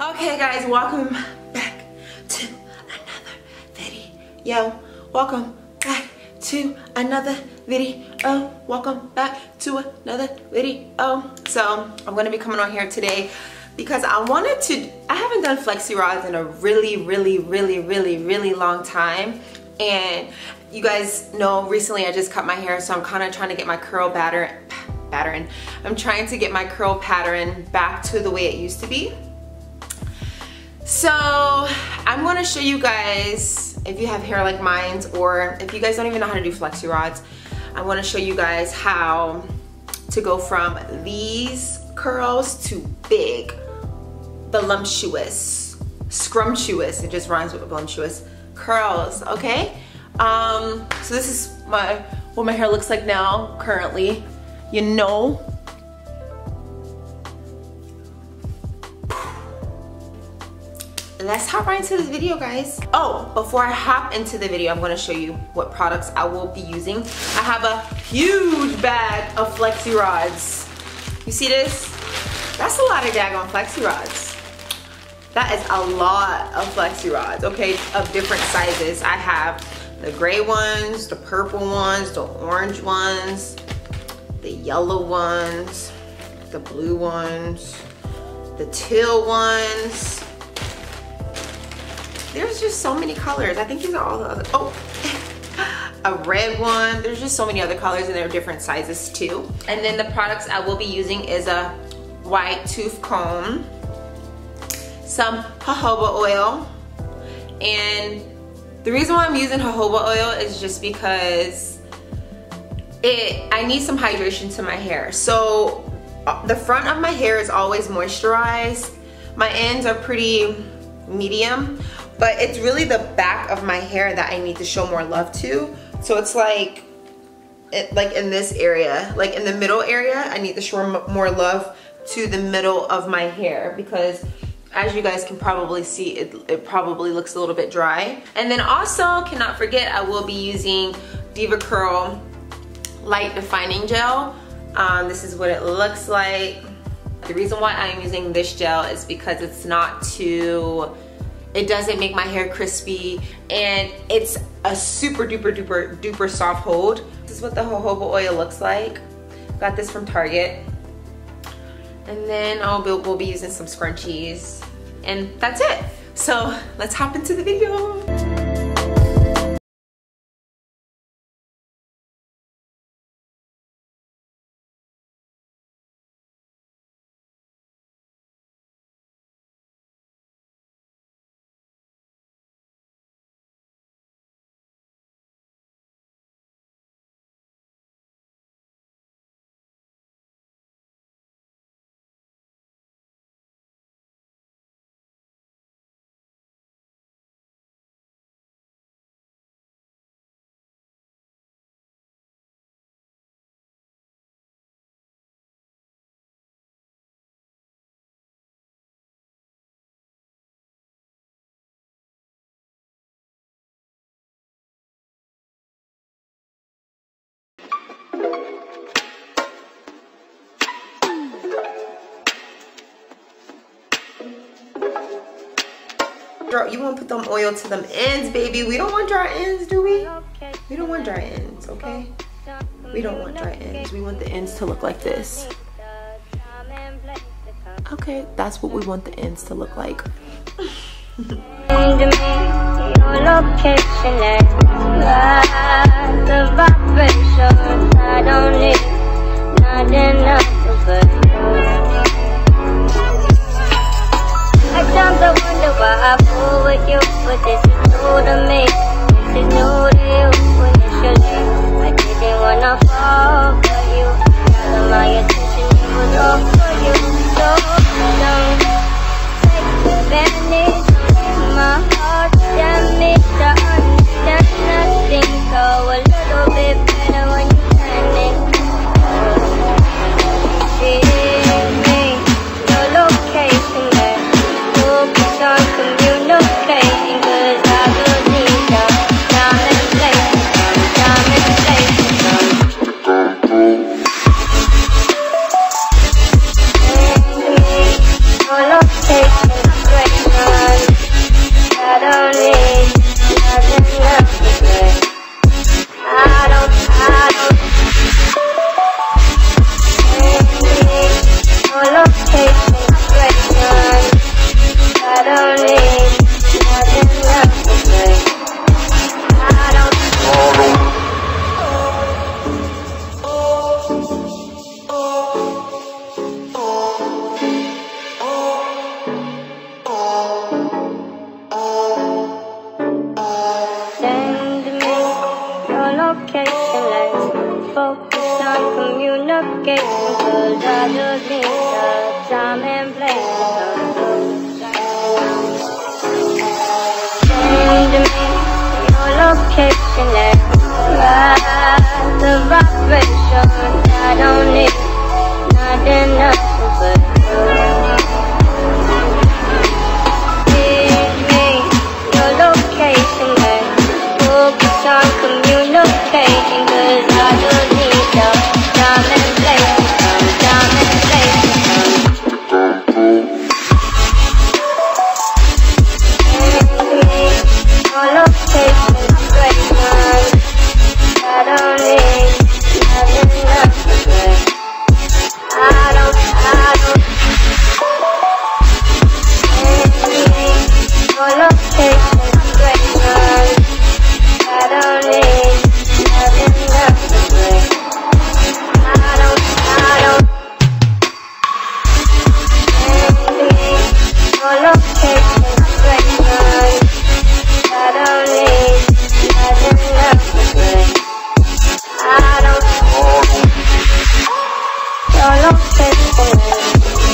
Okay guys, welcome back to another video. Welcome back to another video. Welcome back to another video. So I'm gonna be coming on here today because I haven't done flexi rods in a really long time. And you guys know recently I just cut my hair, so I'm kind of trying to get my curl pattern. I'm trying to get my curl pattern back to the way it used to be. So I'm going to show you guys, if you have hair like mine, or if you guys don't even know how to do flexi rods, I want to show you guys how to go from these curls to big, voluptuous, scrumptious, it just rhymes with voluptuous curls, okay? So this is what my hair looks like now, currently, you know. Let's hop right into this video, guys. Oh, before I hop into the video, I'm gonna show you what products I will be using. I have a huge bag of flexi rods. You see this? That's a lot of daggone flexi rods. That is a lot of flexi rods, okay, of different sizes. I have the gray ones, the purple ones, the orange ones, the yellow ones, the blue ones, the teal ones. There's just so many colors. I think these are all the other, oh, a red one. There's just so many other colors and they're different sizes too. And then the products I will be using is a white tooth comb, some jojoba oil, and the reason why I'm using jojoba oil is just because I need some hydration to my hair. So the front of my hair is always moisturized. My ends are pretty medium, but it's really the back of my hair that I need to show more love to. So it's like in this area, like in the middle area, I need to show more love to the middle of my hair because as you guys can probably see, it probably looks a little bit dry. And then also, cannot forget, I will be using DevaCurl Light Defining Gel. This is what it looks like. The reason why I'm using this gel is because it's not too, it doesn't make my hair crispy, and it's a super duper soft hold. This is what the jojoba oil looks like. Got this from Target. And then we'll be using some scrunchies, and that's it. So let's hop into the video. Girl, you want to put them oil to them ends, baby. We don't want dry ends, do we? We don't want dry ends, okay? We don't want dry ends. We want the ends to look like this. Okay, that's what we want the ends to look like. Sometimes I wonder why I fool with you, but this is new to me. This is new to you, initially I didn't wanna fall for you. All of my attention, it was all for you. So don't take advantage of my heart. Damage to understand nothing. Go a little bit better when you turn it. communication, 'cause I just need the time and place to come through. Send me your location and ride the vibration. I don't need nothing but you. Give me your location and focus on communicating, 'cause I just need the time and place to come, time and place to come. Give me your location, great one. I don't need nothing but I don't. Give me your location, great one. I don't need nothing but I don't. Give me your location, great one. I don't need nothing but I don't. Your location,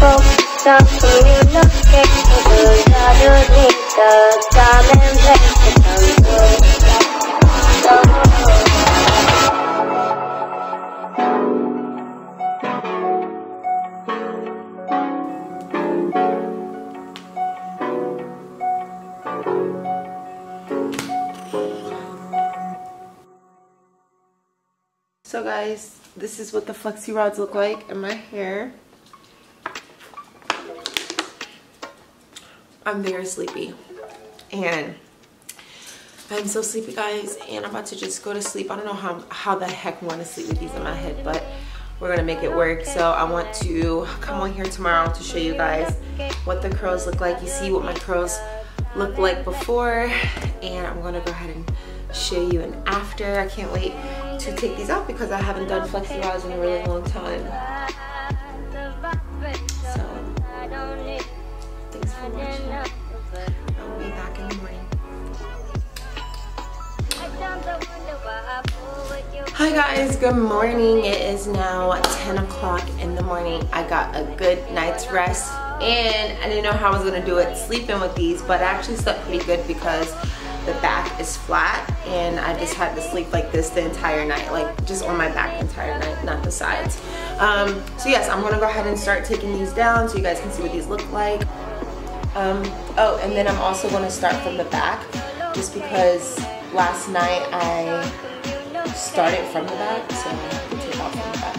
focus on communication, 'cause I just need the time and place to come through. So guys, this is what the flexi rods look like in my hair. I'm very sleepy and I'm so sleepy, guys, and I'm about to just go to sleep. I don't know how the heck I want to sleep with these in my head, but we're gonna make it work. So I want to come on here tomorrow to show you guys what the curls look like. You see what my curls look like before, and I'm gonna go ahead and show you an after. I can't wait to take these out because I haven't done flexi rods in a really long time. So thanks for watching. I'll be back in the morning. Hi guys, good morning. It is now 10 o'clock in the morning. I got a good night's rest and I didn't know how I was gonna do it sleeping with these, but I actually slept pretty good because the back is flat and I just had to sleep like this the entire night, like just on my back the entire night, not the sides. So yes, I'm gonna go ahead and start taking these down so you guys can see what these look like. Oh, and then I'm also gonna start from the back just because last night I started from the back, so I'm gonna take off from the back.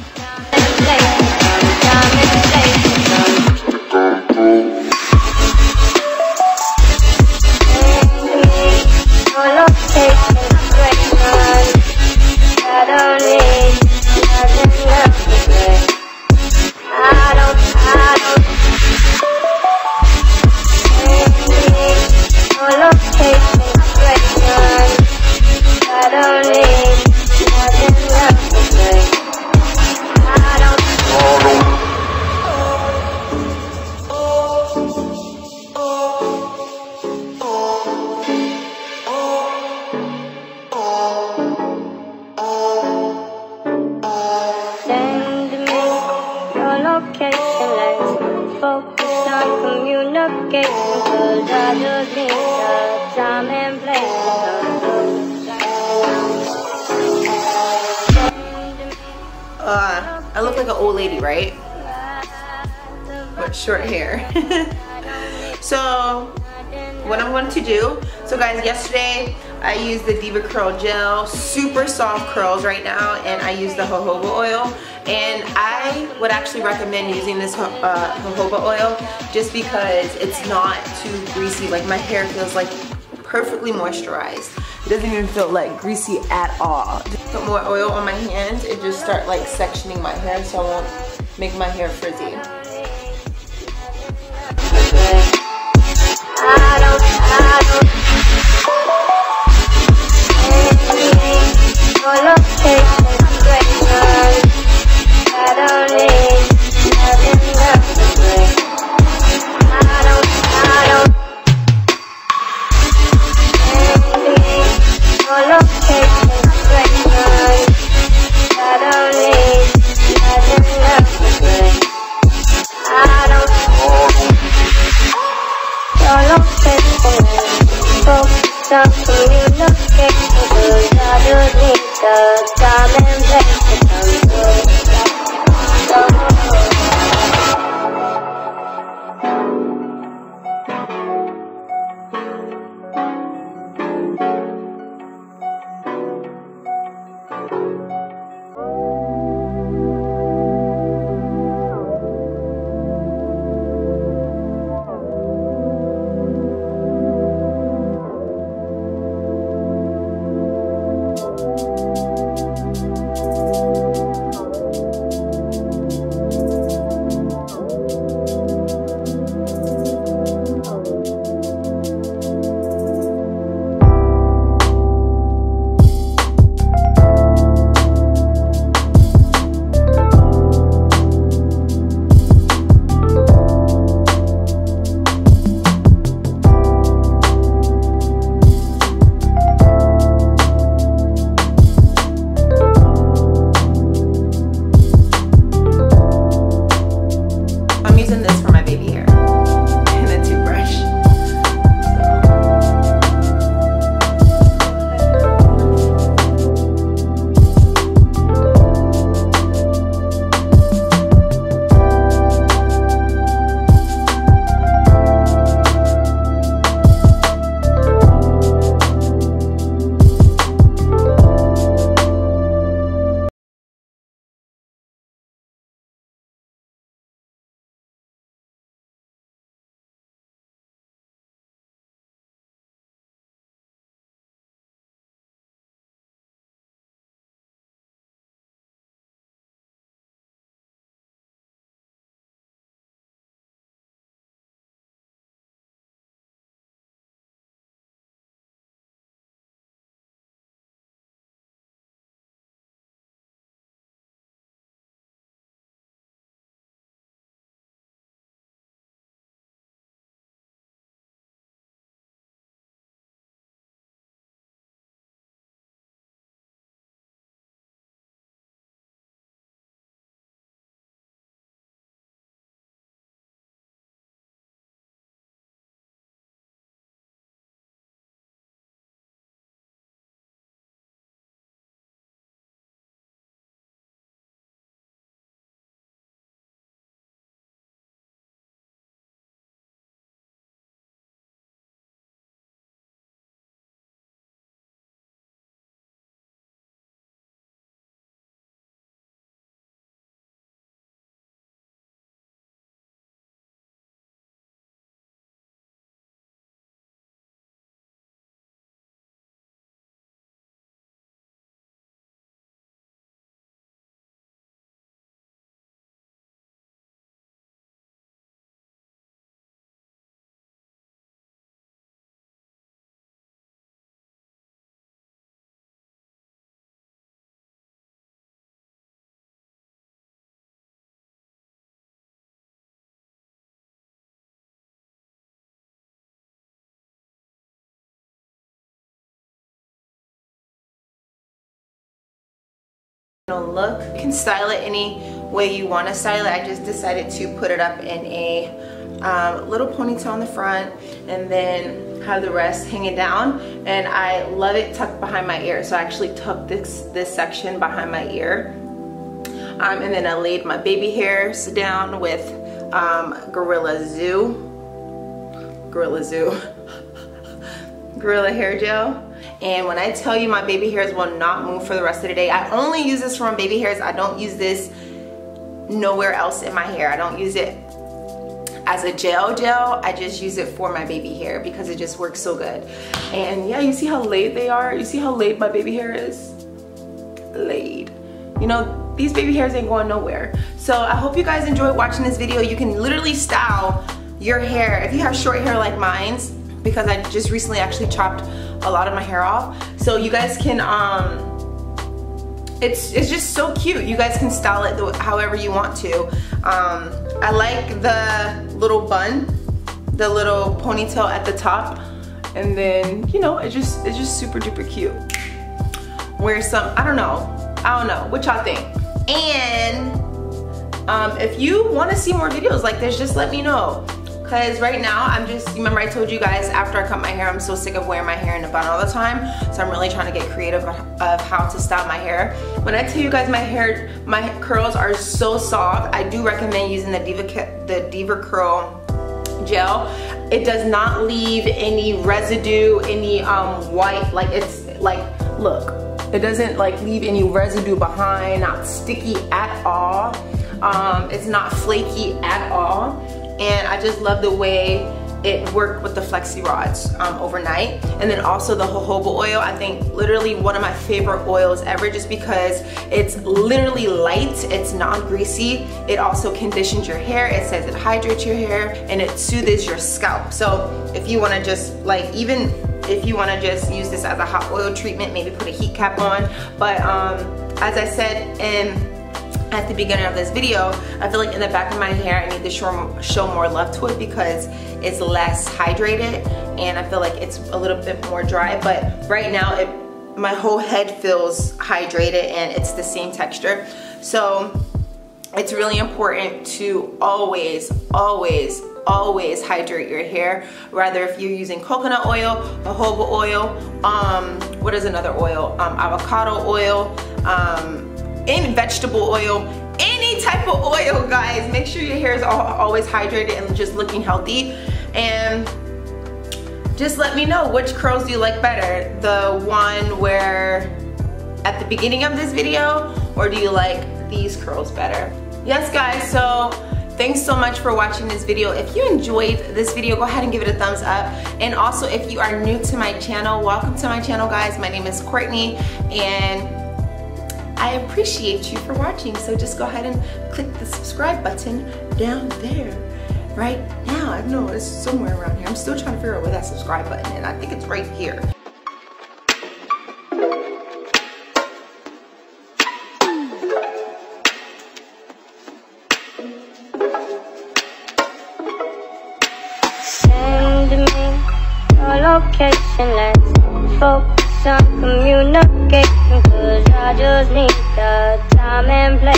I look like an old lady, right? With short hair. So what I'm going to do, so guys, yesterday I used the Diva Curl Gel, super soft curls right now, and I used the jojoba oil, and I would actually recommend using this jojoba oil just because it's not too greasy. Like my hair feels like perfectly moisturized. It doesn't even feel like greasy at all. Just put more oil on my hands and just start like sectioning my hair so I won't make my hair frizzy. I don't need solo pensamiento. Sa communicate, cuidado dito, dami ang look. You can style it any way you want to style it. I just decided to put it up in a little ponytail in the front and then have the rest hanging down, and I love it tucked behind my ear. So I actually tucked this section behind my ear, and then I laid my baby hairs down with Gorilla hair gel. And when I tell you my baby hairs will not move for the rest of the day, I only use this for my baby hairs. I don't use this nowhere else in my hair. I don't use it as a gel. I just use it for my baby hair because it just works so good. And yeah, you see how laid they are? You see how laid my baby hair is? Laid. You know, these baby hairs ain't going nowhere. So I hope you guys enjoyed watching this video. You can literally style your hair if you have short hair like mine's, because I just recently actually chopped a lot of my hair off. So you guys can, it's just so cute. You guys can style it however you want to. I like the little bun, the little ponytail at the top, and then, you know, it's just super duper cute. Wear some, I don't know what y'all think. And if you want to see more videos like this, just let me know, Because right now, remember I told you guys after I cut my hair, I'm so sick of wearing my hair in a bun all the time. So I'm really trying to get creative of how to style my hair. When I tell you guys my curls are so soft, I do recommend using the Diva Curl gel. It does not leave any residue, any white, like it's like, look, it doesn't like leave any residue behind, not sticky at all. It's not flaky at all. And I just love the way it worked with the flexi rods overnight. And then also the jojoba oil, I think literally one of my favorite oils ever, just because it's literally light, it's non-greasy. It also conditions your hair. It says it hydrates your hair and it soothes your scalp. So if you wanna just like, even if you wanna just use this as a hot oil treatment, maybe put a heat cap on. But as I said at the beginning of this video, I feel like in the back of my hair I need to show more love to it because it's less hydrated and I feel like it's a little bit more dry. But right now my whole head feels hydrated and it's the same texture. So it's really important to always hydrate your hair, rather if you're using coconut oil, jojoba oil, what is another oil, avocado oil, any vegetable oil, any type of oil, guys. Make sure your hair is always hydrated and just looking healthy. And just let me know, which curls do you like better? The one where at the beginning of this video, or do you like these curls better? Yes guys, so thanks so much for watching this video. If you enjoyed this video, go ahead and give it a thumbs up. And also if you are new to my channel, welcome to my channel guys. My name is Courtney and I appreciate you for watching. So just go ahead and click the subscribe button down there right now. I know it's somewhere around here. I'm still trying to figure out where that subscribe button is. I think it's right here. Send me your location, let's focus on communication, 'cause I just need the time and place.